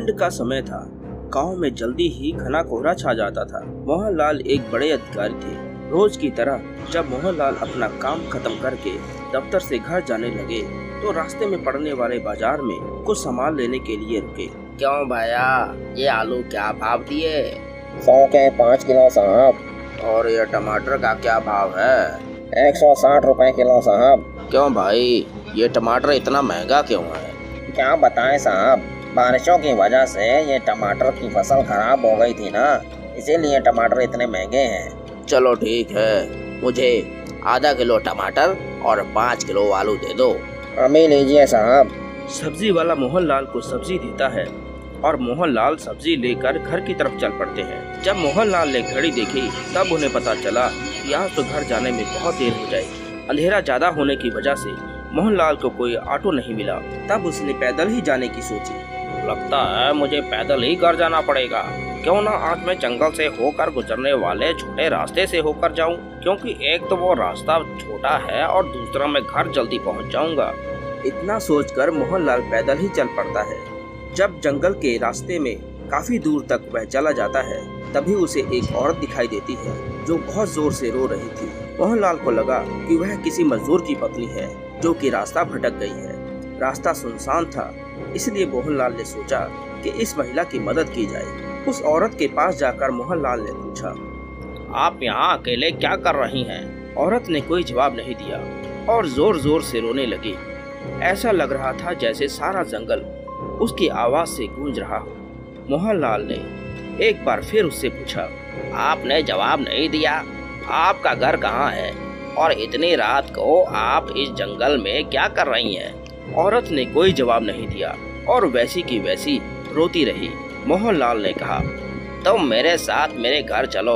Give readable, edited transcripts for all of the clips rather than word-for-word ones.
ठंड का समय था। गांव में जल्दी ही घना कोहरा छा जाता था। मोहनलाल एक बड़े अधिकारी थे। रोज की तरह जब मोहनलाल अपना काम खत्म करके दफ्तर से घर जाने लगे तो रास्ते में पड़ने वाले बाजार में कुछ सामान लेने के लिए रुके। क्यों भैया, ये आलू क्या भाव दिए? 100 के 5 किलो साहब। और ये टमाटर का क्या भाव है? 160 रुपए किलो साहब। क्यों भाई, ये टमाटर इतना महंगा क्यों है? क्या बताएं साहब, बारिशों की वजह से ये टमाटर की फसल खराब हो गई थी ना, इसीलिए टमाटर इतने महंगे हैं। चलो ठीक है, मुझे आधा किलो टमाटर और 5 किलो आलू दे दो। अभी लीजिए साहब। सब्जी वाला मोहनलाल को सब्जी देता है और मोहनलाल सब्जी लेकर घर की तरफ चल पड़ते हैं। जब मोहनलाल ने घड़ी देखी तब उन्हें पता चला कि आज तो घर जाने में बहुत देर हो जाएगी। अंधेरा ज्यादा होने की वजह से मोहनलाल को कोई ऑटो नहीं मिला। तब उसने पैदल ही जाने की सोची। लगता है मुझे पैदल ही घर जाना पड़ेगा। क्यों ना आज मैं जंगल से होकर गुजरने वाले छोटे रास्ते से होकर जाऊं, क्योंकि एक तो वो रास्ता छोटा है और दूसरा मैं घर जल्दी पहुंच जाऊंगा। इतना सोचकर मोहनलाल पैदल ही चल पड़ता है। जब जंगल के रास्ते में काफी दूर तक वह चला जाता है तभी उसे एक औरत दिखाई देती है जो बहुत जोर से रो रही थी। मोहनलाल को लगा कि वह किसी मजदूर की पत्नी है जो कि रास्ता भटक गई है। रास्ता सुनसान था, इसलिए मोहनलाल ने सोचा कि इस महिला की मदद की जाए। उस औरत के पास जाकर मोहनलाल ने पूछा, आप यहाँ अकेले क्या कर रही हैं? औरत ने कोई जवाब नहीं दिया और जोर जोर से रोने लगी। ऐसा लग रहा था जैसे सारा जंगल उसकी आवाज से गूंज रहा हो। मोहनलाल ने एक बार फिर उससे पूछा, आपने जवाब नहीं दिया। आपका घर कहाँ है और इतनी रात को आप इस जंगल में क्या कर रही हैं? औरत ने कोई जवाब नहीं दिया और वैसी की वैसी रोती रही। मोहनलाल ने कहा, तुम मेरे साथ मेरे घर चलो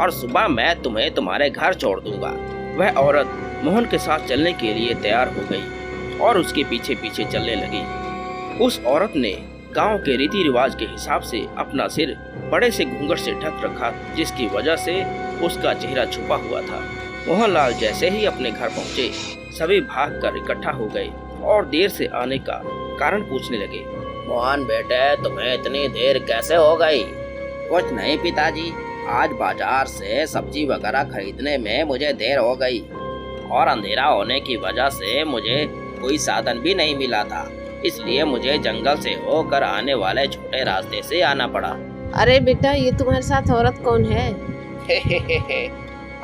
और सुबह मैं तुम्हें तुम्हारे घर छोड़ दूंगा। वह औरत मोहन के साथ चलने के लिए तैयार हो गई और उसके पीछे पीछे चलने लगी। उस औरत ने गांव के रीति रिवाज के हिसाब से अपना सिर बड़े से घूंघट से ढक रखा, जिसकी वजह से उसका चेहरा छुपा हुआ था। मोहनलाल जैसे ही अपने घर पहुंचे, सभी भागकर इकट्ठा हो गए और देर से आने का कारण पूछने लगे। मोहन बेटे, तुम्हें इतनी देर कैसे हो गई? कुछ नहीं पिताजी, आज बाजार से सब्जी वगैरह खरीदने में मुझे देर हो गई और अंधेरा होने की वजह से मुझे कोई साधन भी नहीं मिला था, इसलिए मुझे जंगल से होकर आने वाले छोटे रास्ते से आना पड़ा। अरे बेटा, ये तुम्हारे साथ औरत कौन है?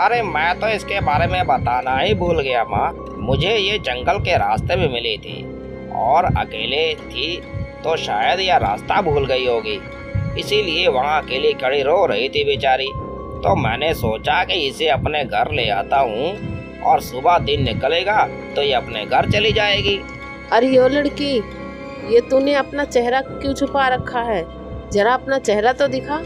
अरे मैं तो इसके बारे में बताना ही भूल गया माँ। मुझे ये जंगल के रास्ते में मिली थी और अकेले थी तो शायद यह रास्ता भूल गई होगी, इसीलिए वहाँ अकेली खड़ी रो रही थी बेचारी। तो मैंने सोचा कि इसे अपने घर ले आता हूँ और सुबह दिन निकलेगा तो ये अपने घर चली जाएगी। अरे यो लड़की, ये तूने अपना चेहरा क्यों छुपा रखा है? जरा अपना चेहरा तो दिखा।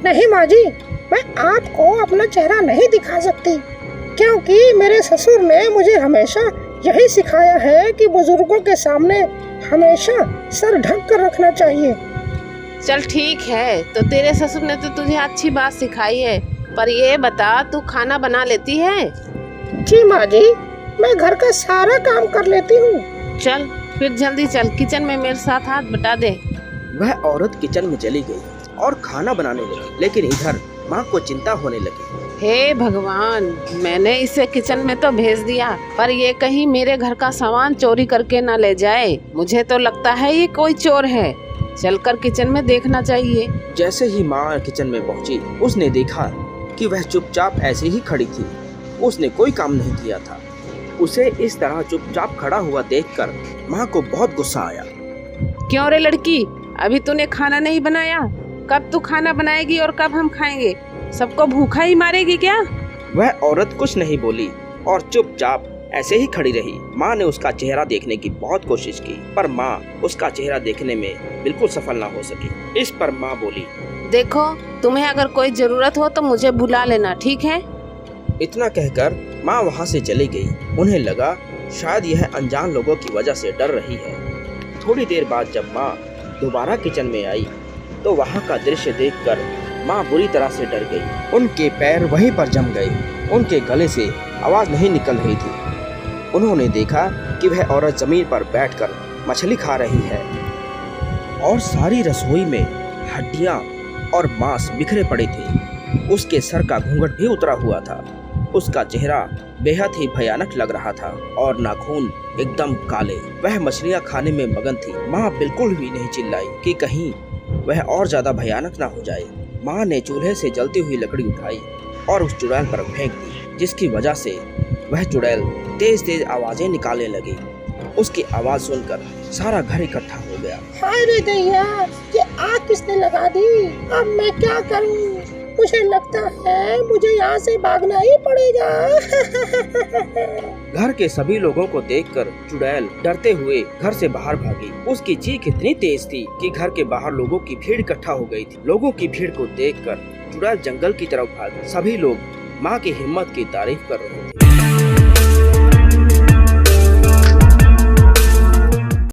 नहीं माँ जी, मैं आपको अपना चेहरा नहीं दिखा सकती, क्योंकि मेरे ससुर ने मुझे हमेशा यही सिखाया है कि बुजुर्गों के सामने हमेशा सर ढक कर रखना चाहिए। चल ठीक है, तो तेरे ससुर ने तो तुझे अच्छी बात सिखाई है, पर ये बता, तू खाना बना लेती है? जी माँ जी, मैं घर का सारा काम कर लेती हूँ। चल फिर जल्दी चल, किचन में मेरे साथ हाथ बटा दे। वह औरत किचन में चली गई और खाना बनाने लगी, लेकिन इधर माँ को चिंता होने लगी। हे भगवान, मैंने इसे किचन में तो भेज दिया, पर ये कहीं मेरे घर का सामान चोरी करके ना ले जाए। मुझे तो लगता है ये कोई चोर है। चलकर किचन में देखना चाहिए। जैसे ही माँ किचन में पहुँची, उसने देखा कि वह चुपचाप ऐसे ही खड़ी थी। उसने कोई काम नहीं किया था। उसे इस तरह चुपचाप खड़ा हुआ देखकर माँ को बहुत गुस्सा आया। क्यों रे लड़की, अभी तूने खाना नहीं बनाया? कब तू खाना बनाएगी और कब हम खाएंगे? सबको भूखा ही मारेगी क्या? वह औरत कुछ नहीं बोली और चुपचाप ऐसे ही खड़ी रही। माँ ने उसका चेहरा देखने की बहुत कोशिश की, पर माँ उसका चेहरा देखने में बिल्कुल सफल ना हो सकी। इस पर माँ बोली, देखो, तुम्हें अगर कोई जरूरत हो तो मुझे बुला लेना, ठीक है? इतना कहकर माँ वहाँ से चली गई। उन्हें लगा शायद यह अनजान लोगों की वजह से डर रही है। थोड़ी देर बाद जब माँ दोबारा किचन में आई तो वहाँ का दृश्य देखकर माँ बुरी तरह से डर गई। उनके पैर वहीं पर जम गए। उनके गले से आवाज नहीं निकल रही थी। उन्होंने देखा कि वह औरत जमीन पर बैठकर मछली खा रही है। और सारी रसोई में हड्डियां और मांस बिखरे पड़े थे। उसके सर का घूंघट भी उतरा हुआ था। उसका चेहरा बेहद ही भयानक लग रहा था और नाखून एकदम काले। वह मछलियां खाने में मगन थी। माँ बिल्कुल भी नहीं चिल्लाई कि कहीं वह और ज्यादा भयानक ना हो जाए। माँ ने चूल्हे से जलती हुई लकड़ी उठाई और उस चुड़ैल पर फेंक दी, जिसकी वजह से वह चुड़ैल तेज तेज आवाजें निकालने लगी। उसकी आवाज सुनकर सारा घर इकट्ठा हो गया। हाय रे दैया, ये आग किसने लगा दी? अब मैं क्या करूं? मुझे लगता है मुझे यहाँ से भागना ही पड़ेगा। घर के सभी लोगों को देखकर चुड़ैल डरते हुए घर से बाहर भागी। उसकी चीख इतनी तेज थी कि घर के बाहर लोगों की भीड़ इकट्ठा हो गई थी। लोगों की भीड़ को देखकर चुड़ैल जंगल की तरफ भागी। सभी लोग माँ की हिम्मत की तारीफ कर रहे थे।